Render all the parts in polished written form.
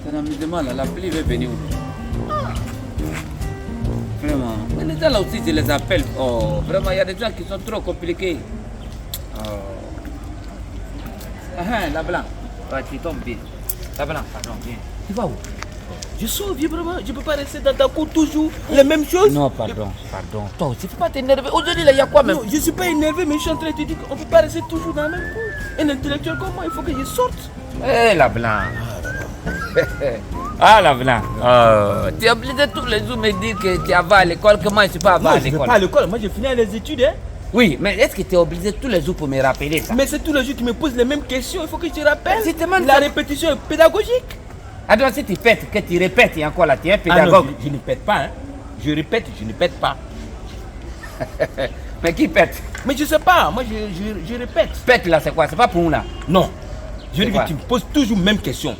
C'est un amusement là, la pluie va venir. Vraiment. Mais les gens là aussi, je les appelle. Oh, vraiment, il y a des gens qui sont trop compliqués. Oh. La blanche. Ouais, tu tombes bien. La blanche, pardon, bien. Tu vas où? Je sors, viens vraiment. Je peux pas rester dans ta cour toujours les mêmes choses. Non, pardon. Toi aussi, faut pas t'énerver. Aujourd'hui, là, il y a quoi même? Non, je suis pas énervé, mais je suis en train de te dire qu'on peut pas rester toujours dans la même cour. Un intellectuel comme moi, il faut que je sorte. La blanche. Ah, la blanche. Tu es obligé tous les jours de me dire que tu vas à l'école, que moi je ne suis pas à Non, je l'école. vais pas à l'école, moi j'ai fini les études. Hein. Oui, mais est-ce que tu es obligé tous les jours pour me rappeler ça? Mais c'est tous les jours qui me posent les mêmes questions, il faut que je te rappelle. Je te demande La ça. répétition est pédagogique. Ah donc si tu pètes, que tu répètes encore là, tu es un pédagogue. Ah non, je ne pète pas. Hein. Je répète, je ne pète pas. Mais qui pète? Mais je sais pas, moi je répète. Pète là, c'est quoi? C'est pas pour nous là. Non, je dis quoi? que tu me poses toujours la même question.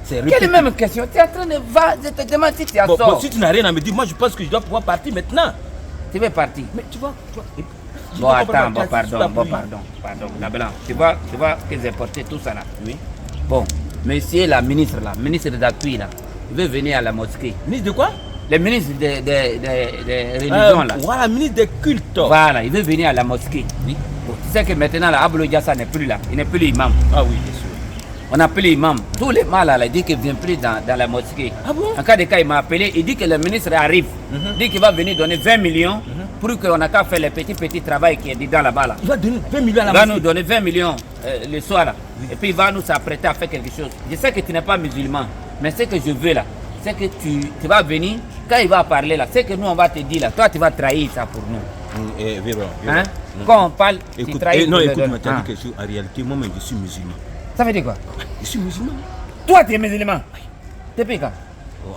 C'est Quelle est même question? Tu es en train de va, je te demande si tu as sort. Si tu n'as rien à me dire, moi je pense que je dois pouvoir partir maintenant. Tu veux partir? Mais tu vois, Bon, attends, pardon, la blanche. Tu vois que j'ai porté tout ça là. Oui. Bon, monsieur la ministre là, ministre d'appui là, il veut venir à la mosquée. Ministre de quoi? Le ministre des religions là. Voilà, ministre des cultes. Voilà, il veut venir à la mosquée. Oui. Bon, tu sais que maintenant là, Abou Diassa n'est plus là, il n'est plus l'imam. Ah oui, bien sûr. On a appelé l'imam. Tous les mâles là, il dit qu'il ne vient plus dans la mosquée. Ah bon? En cas de cas, il m'a appelé, il dit que le ministre arrive. Il dit qu'il va venir donner 20 millions pour qu'on n'a qu'à faire le petit travail qui est dedans là-bas. Là. Il va donner 20 millions à la Il va mosquée. nous donner 20 millions le soir là. Et puis il va nous s'apprêter à faire quelque chose. Je sais que tu n'es pas musulman, mais ce que je veux là, c'est que tu vas venir, quand il va parler là, c'est que nous on va te dire là, toi tu vas trahir ça pour nous. Hein? Quand on parle, écoute, tu trahis. non, écoute, tu as dit quelque chose. En réalité, moi-même, je suis musulman. Ça veut dire quoi? Je suis musulman. Toi tu es musulman? Depuis quand?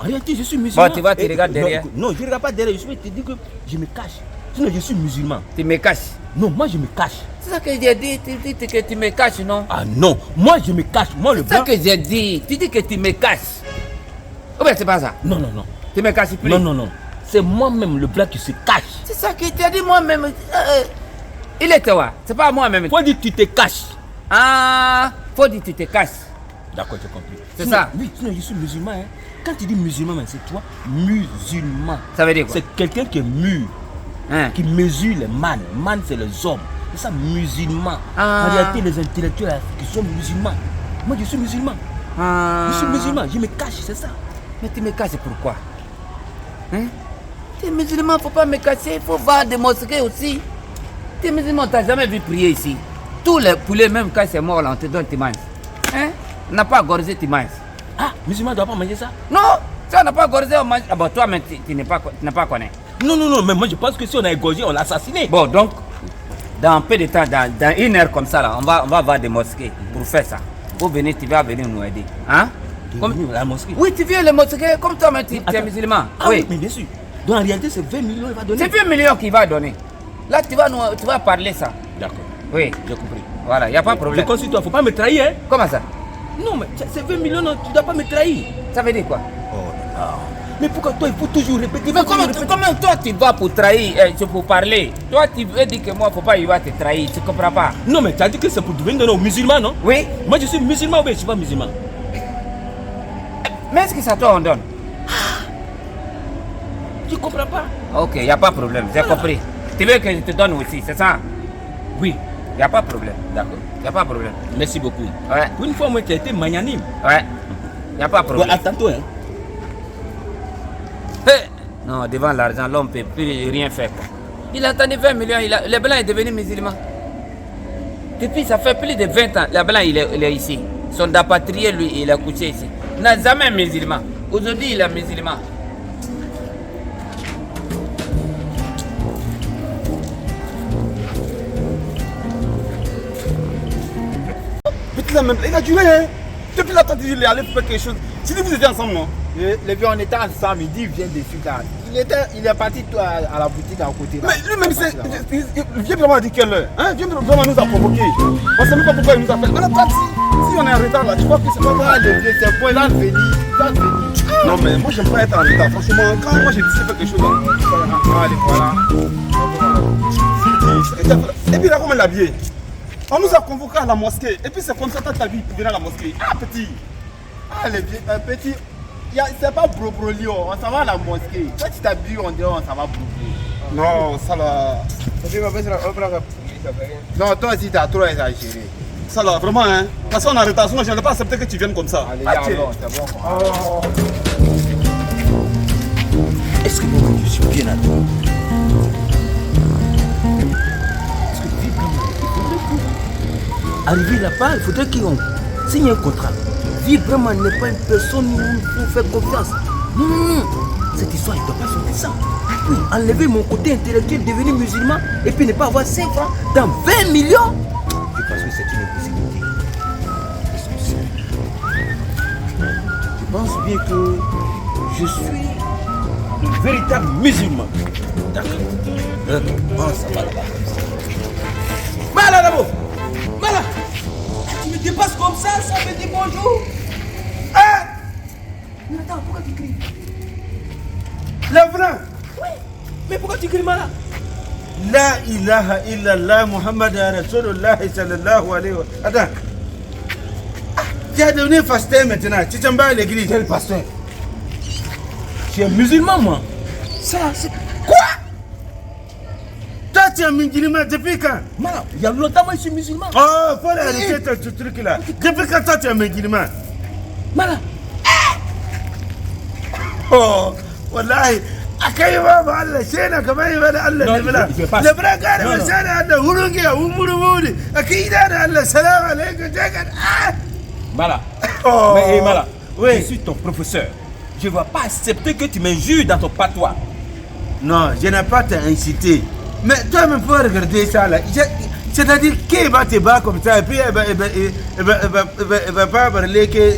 En réalité, je suis musulman. Bon, tu vois, tu regardes derrière. Non, je ne regarde pas derrière. Je vais te dire que je me cache. Sinon, je suis musulman. Tu me caches? Non, moi, je me cache. C'est ça que j'ai dit, tu dis que tu me caches, non? Ah non, moi, je me cache. Moi, le C'est ça blanc. que j'ai dit, tu dis que tu me caches. Ou bien c'est pas ça? Non. Tu me caches plus? Non. C'est moi-même le blanc qui se cache. C'est ça que tu as dit moi-même. Il est toi, c'est pas moi-même. Faut dire que tu te caches. Ah, faut dire que tu te caches. D'accord, j'ai compris. C'est Sinon, ça? Oui, sinon, je suis musulman. Hein. Quand tu dis musulman, c'est toi, musulman. Ça veut dire quoi? C'est quelqu'un qui est mûr, Hein? qui mesure les man. Man, c'est les hommes. C'est ça, musulman. Ah. En réalité, les intellectuels qui sont musulmans. Moi, je suis musulman. Ah. Je suis musulman, je me cache, c'est ça. Mais tu me caches pourquoi? Hein? Tu es musulman, faut pas me cacher, il faut voir des mosquées aussi. Tu es musulman, tu n'as jamais vu prier ici. Tous les poulets, même quand c'est mort là, on te donne, tu manges. Hein? On n'a pas gorgé, tu manges. Ah, musulman ne doit pas manger ça? Non, si on n'a pas gorgé, on mange. Ah bon, toi, mais tu n'es pas connu. Non, mais moi je pense que si on a égorgé, on l'a assassiné. Bon, donc, dans un peu de temps, dans une heure comme ça, là, on va voir des mosquées pour faire ça. Pour venir, tu vas venir nous aider. Hein? Comme la mosquée. Oui, tu viens les mosquées comme toi, mais tu es musulman. Ah oui, mais bien sûr. Donc en réalité, c'est 20 millions qu'il va donner. C'est 20 millions qu'il va donner. Là, tu vas parler ça. D'accord, Oui, j'ai compris. voilà, il n'y a pas de Je problème. compte sur toi, faut pas me trahir. Hein? Comment ça? Non, mais c'est 20 millions, non, tu dois pas me trahir. Ça veut dire quoi? Oh là là. Mais pourquoi toi, il faut toujours répéter? Mais comment toi tu vas pour trahir, c'est pour parler? Toi tu veux dire que moi, faut pas y va te trahir, tu comprends pas? Non, mais tu as dit que c'est pour devenir nos musulmans, non? Oui. Moi, je suis musulman ou bien je suis pas musulman? Mais est-ce que ça toi on donne? Tu comprends pas? Ok, il n'y a pas de problème, j'ai compris. Tu veux que je te donne aussi, c'est ça? Oui. Il n'y a pas de problème. D'accord. Il n'y a pas de problème. Merci beaucoup. Ouais, Pour une fois, moi, tu as été magnanime. ouais. Il n'y a pas de Bon, problème. attends-toi, hein. Non, devant l'argent, l'homme ne peut plus rien faire. Quoi. Il a entendu 20 millions, le blanc est devenu musulman. Depuis, ça fait plus de 20 ans, le blanc il est ici. Son d'apatrié, lui, il est couché ici. Il n'a jamais musulman. Aujourd'hui, il est musulman. Il a duré, hein. Depuis la tante, il est allé faire quelque chose. Tu dis que vous étiez ensemble, non? Le vieux, on était ensemble, il dit il vient dessus là. Il est parti à la boutique à côté. Là. Mais lui-même, il vient vraiment dire quelle heure. Hein? Viens vraiment nous a provoqué. On ne sait même pas pourquoi il nous appelle. Maintenant, toi, si on est en retard là, tu vois que c'est pas Ah, le vieux, c'est bon, il va venir. Non, mais moi, j'aime pas être en retard. Franchement, quand moi j'ai décidé de faire quelque chose, allez, voilà. Et puis là, comment l'habiller? On nous a convoqués à la mosquée. Et puis c'est comme ça que tu t'habilles pour venir à la mosquée. Ah, petit. Ah, les vieux, petit. C'est pas brobrolio, on s'en va à la mosquée. Toi, tu t'habilles, on dirait on s'en va brobrolio. Non, ça là. Non, toi aussi, t'as trop exagéré. Ça là, vraiment, hein. Parce qu'on a retard, sinon je n'ai pas accepté que tu viennes comme ça. Allez, Ah, tiens. c'est bon. Quoi. Est-ce que moi, je suis bien à toi? Est-ce que arrivé là-bas, il faudrait qu'on signe un contrat. Vraiment n'est pas une personne où il faut faire confiance. Non, non, non. Cette histoire, il ne doit pas sortir ça. Oui, enlever mon côté intellectuel, devenir musulman, et puis ne pas avoir 5 francs dans 20 millions. Je pense que c'est une impossibilité. Je pense bien que je suis le véritable musulman. D'accord. Oh, ça va là-bas. Mala, là-bas. Mala. Tu me dépasses comme ça sans me dire bonjour. Hein? Mais attends, pourquoi tu cries? Le vrai. Oui. Mais pourquoi tu cries, Mala? La ilaha illallah Muhammad Rasulullah sallallahu alayhi wa sallam. Attends. Tu es devenu pasteur maintenant. Tu t'en vas à l'église. Quel pasteur? Tu es musulman, moi. Ça, c'est... Quoi? Toi, tu es musulman depuis quand? Mala, il y a longtemps que je suis musulman. Oh, faut arrêter ce truc-là. Depuis quand toi, tu es musulman? Mala. Oh, wallahi. Akayma ba Allah shena kamar ba da Allah ne bala da braka da shena Allah hurungi ya umurumuri akida da Allah salam alaikum jagan Mala. Oh. Mais Mala, Oui. je suis ton professeur. Je ne vais pas accepter que tu m'injures dans ton patois. Non, je n'ai pas t'incité. Mais toi même faut regarder ça là. C'est-à-dire qui va te battre comme ça et puis elle va pas parler que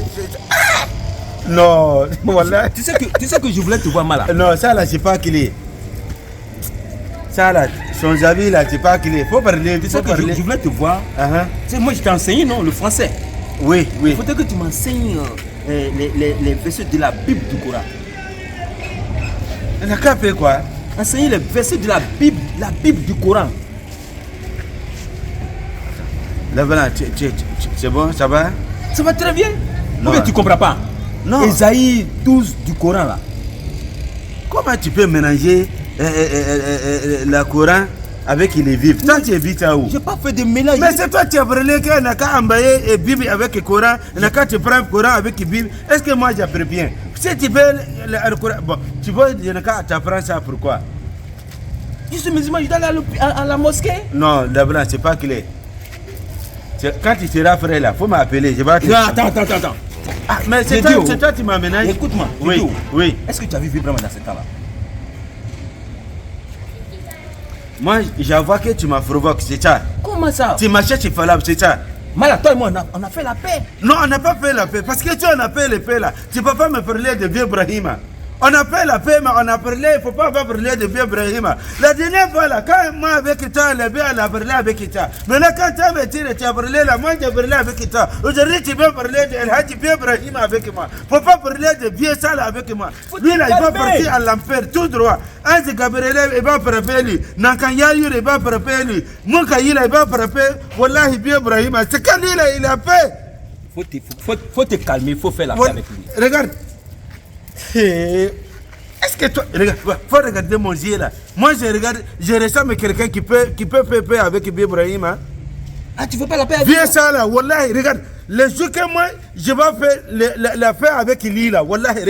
non, voilà. Tu sais que je voulais te voir, Mala. Non, ça là, c'est pas clé. Ça là, son avis là, c'est pas clé. Faut parler, Tu sais que je voulais te voir. Uh-huh. Tu sais, moi, je t'ai enseigné, non, le français. Oui, oui. Il faudrait que tu m'enseignes les versets de la Bible du Coran. On a qu'à faire quoi? Enseigner les versets de la Bible du Coran. Là, voilà, c'est bon, ça va? Ça va très bien. Non. Ou bien tu comprends pas? Non. Esaïe 12 du Coran, là. Comment tu peux mélanger le Coran avec les vivres? Toi, tu es vite à où? Je n'ai pas fait de mélange. Mais c'est toi qui as brûlé qu'on n'a qu'à envoyer la Bible avec le Coran, on n'a qu'à te prendre le Coran avec la Bible. Est-ce que moi j'apprends bien? Si tu veux le Coran, bon, tu vois, je n'ai qu'à t'apprendre ça, pourquoi? Je suis musulman, je dois aller à la mosquée. Non, d'abord, c'est pas clair. Quand tu seras frère là, il faut m'appeler. Je vais te... Non, attends. Ah, mais c'est toi qui m'as ménagé. Écoute-moi. Oui, Didio. oui. Est-ce que tu as vu vraiment dans ce temps-là? Moi, je vois que tu m'as provoqué, c'est ça. Comment ça? Tu m'as cherché Falab, c'est ça. Mala, toi et moi, on a fait la paix. Non, on n'a pas fait la paix. Parce que tu en as fait la paix là. Tu ne peux pas me parler de vieux Brahima. On a fait la paix, mais on a parlé, il ne faut pas parler de vieux Brahima. La dernière fois là, quand moi avec toi, le bien, on a parlé avec toi. Mais là, quand tu as tiré, tu as parlé là, moi j'ai parlé avec toi. Aujourd'hui, tu veux parler de El Hadji vieux Brahima avec moi. Il ne faut pas parler de vieux Sala avec moi. Lui là, il va partir à l'enfer tout droit. Ange Gabriel, il va frapper lui. Nankanyayur, il va frapper lui. Moukayila, il va frapper. Wallahi vieux Brahima. C'est quand lui là, il a fait. Faut te calmer, il faut faire la paix avec lui. Regarde. Est-ce que toi, regarde, faut regarder mon yeux là. Moi je regarde, je ressemble à quelqu'un qui peut faire paix avec Ibrahim. Hein? Ah, tu veux pas la paix avec lui? Viens ça là, wallahi, regarde. Le jour que moi je vais faire la paix avec lui là, wallahi,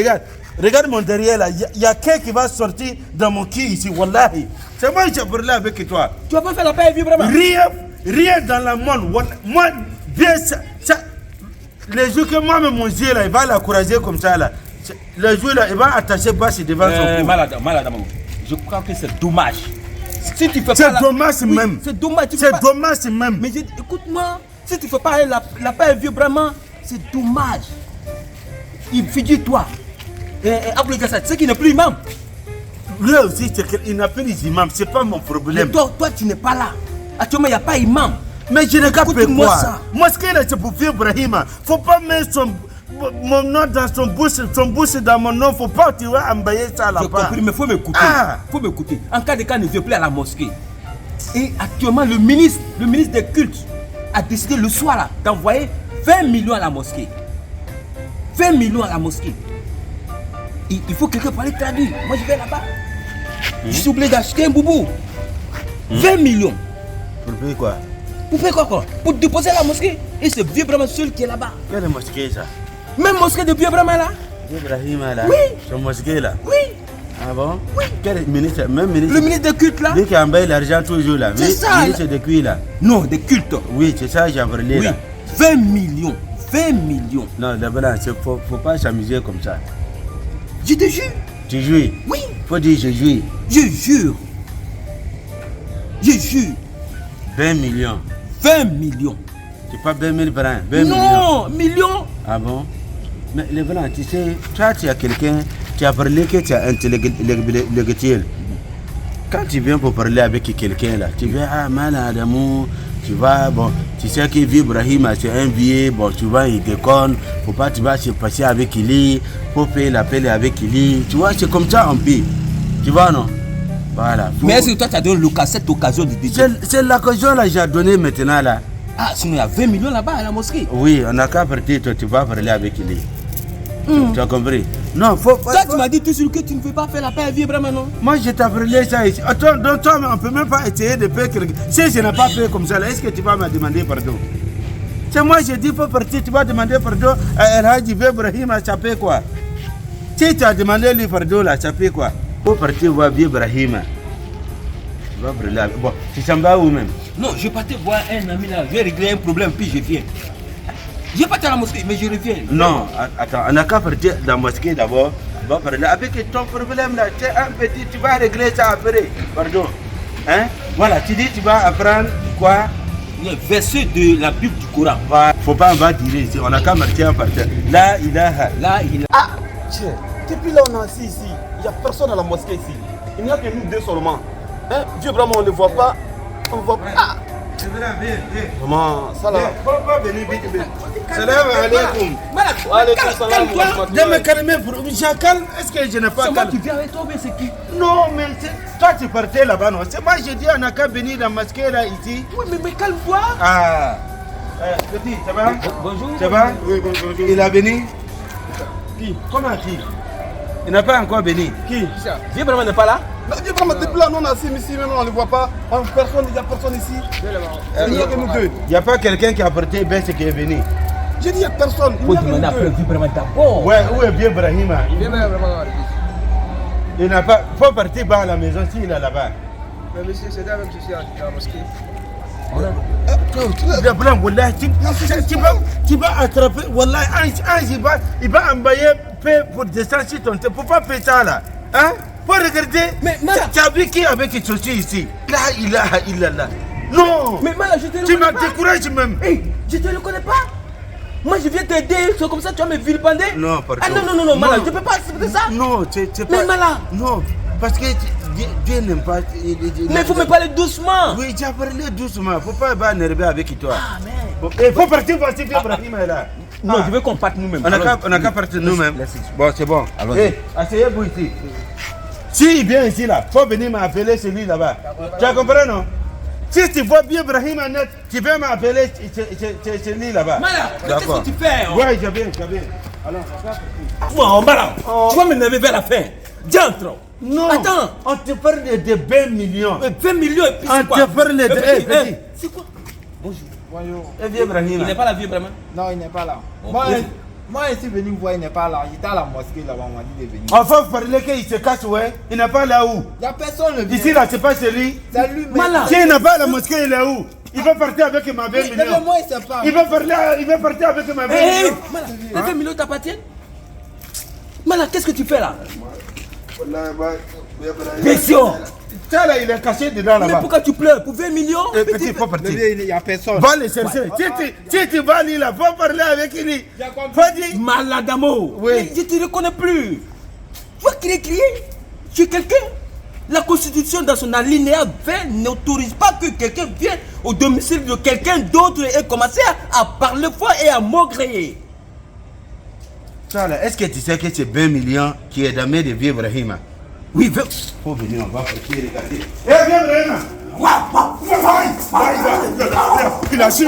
regarde mon derrière là. Il y a quelqu'un qui va sortir dans mon cul ici, wallahi. C'est moi qui j'ai parlé avec toi. Tu vas pas faire la paix avec lui vraiment? Rien dans le monde. Moi, bien ça. Le jour que moi mon yeux là, il va l'encourager comme ça là. Le jour là, il va attacher basse devant son cou. Malade, je crois que c'est dommage. Si tu fais c'est pas dommage oui, même. C'est dommage. C'est dommage même. Mais écoute-moi, si tu fais pas la paix vieux vraiment, c'est dommage. Il figure-toi. Abdul Gassad, c'est qu'il n'est plus imam. Lui aussi, il n'a plus d'imam, c'est pas mon problème. Mais toi, tu n'es pas là. Actuellement, il n'y a pas imam. Mais je n'ai qu'à faire quoi? Ça. Moi, ce qu'il a, c'est pour faire Ibrahim. Faut pas mettre mon nom dans son bouche dans mon nom. Faut pas, tu vas envoyer ça là-bas. Je comprends, mais faut m'écouter. Ah. Faut m'écouter. En cas de cas, ne viens plus à la mosquée. Et actuellement, le ministre des cultes a décidé le soir là d'envoyer 20 millions à la mosquée. 20 millions à la mosquée. Il faut quelqu'un pour aller traduire. Moi, je vais là-bas. Je suis obligé d'acheter un boubou. 20 millions. Pour payer quoi? Pour faire quoi? Pour déposer à la mosquée. Et c'est Vieux Brahma seul qui est là-bas. Quelle mosquée ça? Même mosquée de Vieux Brahma là. Vieux Brahima là? Oui. Son mosquée là? Oui. Ah bon? Oui. Quel ministre? Même ministre? Le ministre des cultes là. Lui qui envoie l'argent toujours là. C'est ça, Ministre de qui là? Non, des cultes. Oui, c'est ça, j'ai parlé Oui. là. 20 millions. 20 millions. Non, d'abord, faut pas s'amuser comme ça. Je te jure. Tu joues? Oui. Faut dire je joue. Je jure. Je jure. 20 millions. 20 millions. C'est pas 20 000 francs. 20 millions. Non, millions. Ah bon? Mais les blancs, tu sais, toi tu as quelqu'un, tu as parlé que tu as intellectuel. Quand tu viens pour parler avec quelqu'un là, tu viens, ah Adamou, tu vas, bon, tu sais que Vieux Brahima c'est un vieux, bon, tu vas, il déconne, faut pas, tu vas se passer avec lui, faut payer l'appel avec lui, tu vois, c'est comme ça on paye. Tu vois, non? Voilà. Mais est-ce que toi tu as donné cette occasion de dire? C'est l'occasion là, j'ai donné maintenant là. Ah, sinon il y a 20 millions là-bas à la mosquée. Oui, on n'a qu'à partir, toi tu vas parler avec lui. Tu as compris? Non, faut pas. Toi, tu m'as dit tout seul que tu ne veux pas faire la paix à Vieux Brahma, non? Moi, je t'ai parlé ça ici. Attends, donc toi, on ne peut même pas essayer de faire quelque chose. Si je n'ai pas fait comme ça, est-ce que tu vas me demander pardon? C'est moi, je dis, il faut partir, tu vas demander pardon à El Hadji Vieux Brahima, ça fait quoi? Si tu as demandé lui pardon, là, ça fait quoi? Il faut partir voir Vieux Brahima. Tu vas brûler. Bon, tu s'en vas où même? Non, je partais voir un ami là, je vais régler un problème, puis je viens. Je vais partir à la mosquée, mais je reviens. Non, attends, on n'a qu'à partir dans la mosquée d'abord. On va parler avec ton problème là, c'est un petit, tu vas régler ça après. Pardon. Hein? Voilà, tu dis tu vas apprendre quoi? Le verset de la Bible du Coran. Faut pas en va tirer ici, on n'a qu'à marcher en partir. Là, il a. Là, il a. Ah, tiens, depuis là on est assis ici. Il n'y a personne à la mosquée ici. Il n'y a que nous deux seulement. Hein? Dieu vraiment on ne le voit pas. On ne voit pas. Ah. Maman, ça là. Faut pas venir vite, vite. Salam alaikum. Alaikum salam. Je me calme pour. Je calme. Est-ce que je n'ai pas C'est moi calme? qui viens avec toi, mais c'est qui? Non, mais toi tu partais là-bas, non? C'est moi, je dis, on n'a qu'à venir dans la mosquée là, ici. Oui, mais calme-toi. Ah. Petit, ça va? Bonjour. Ça va? Oui, bonjour. Il a venu? Qui? Comment qui? Il n'a pas encore venu. Qui? Vieux Brahma n'est pas là? Non, Dieu vraiment, depuis là, nous on est assis ici, même on ne le voit pas. Il n'y a personne ici. Il n'y a que nous deux. Il n'y a pas quelqu'un qui a apporté Ben qui est venu. J'ai dit, il n'y a personne. Il Faut n'y a que demander nous après deux. Vieux Brahma d'abord. Ouais, où est bien Brahima? Il n'a pas. Faut partir à la maison s'il est là-bas. Mais monsieur, c'est là même que je suis à la mosquée. Le blanc, Wallah, tu vas attraper. Wallah, il va envoyer paix pour descendre sur ton tête. Faut pas faire ça là. Hein? Faut regarder. Mais tu as vu qui avec qui sorti ici? Là, il est là. Non! Mais Mala, je te le Tu connais m'as pas. découragé même. Hey, je te le connais pas. Moi, je viens t'aider. C'est comme ça, tu vas me vilipender. Non, pardon. Ah non, Mala, je peux pas accepter ça. Non, c'est pas. Mais Mala. Non, parce que Dieu n'aime pas. Mais il faut me parler doucement. Oui, tu as parlé doucement. Faut pas énerver avec toi. Ah, mais. Bon, il faut partir voir si Ibrahim est là. Non, je veux qu'on parte nous-mêmes. On n'a qu'à partir nous-mêmes. Bon, c'est bon. Allons-y. Hey, asseyez-vous ici. Si il vient ici, là, faut venir m'appeler celui là-bas. Tu as compris, non? Si tu vois bien Ibrahim net, tu viens m'appeler celui là-bas. Mala, qu'est-ce que tu fais? Oui, j'ai bien. Alors, Bon, Mala, tu vas m'énerver vers la fin. Diantre. non. Attends. On te parle de 20 millions. 20 millions et puis On c'est quoi? te parle de. Hey, petit. C'est quoi? Bonjour. Eh bien, Ibrahim. Il n'est pas la vie vraiment. Non, il n'est pas là. Bon, Moi, je suis venu voir, il n'est pas là. Il était à la mosquée là-bas, on m'a dit de venir. On va parler qu'il se cache, ouais. Il n'est pas là où? Il n'y a personne le Ici, là, c'est pas celui. C'est lui, mais. Mala. Si il n'est pas à la mosquée, il est où? Il va partir avec ma 20 Mais millions. moi, il ne sait pas. Il va partir avec ma 20 Hé, millions. Mala, les 20 millions t'appartiennent? Mala, qu'est-ce que tu fais là? Question. Ça, là, il est caché dedans Mais là-bas. pourquoi tu pleures? Pour 20 millions? Petit, il faut Le partir. vieux, il n'y a personne. Va le chercher. Si tu vas lui là, faut parler avec lui. Faut dire. Maladamo. Oui. Mais je ne te reconnais plus. Tu vas crier. Tu es quelqu'un. La Constitution, dans son alinéa 20, n'autorise pas que quelqu'un vienne au domicile de quelqu'un d'autre et commence à parler fort et à maugréer. Ça, là, est-ce que tu sais que c'est 20 millions qui est dans les mains de vieux Ibrahim? Oui, Faut venir, on va partir, regarder. Eh, viens, Ibrahim. Il a su.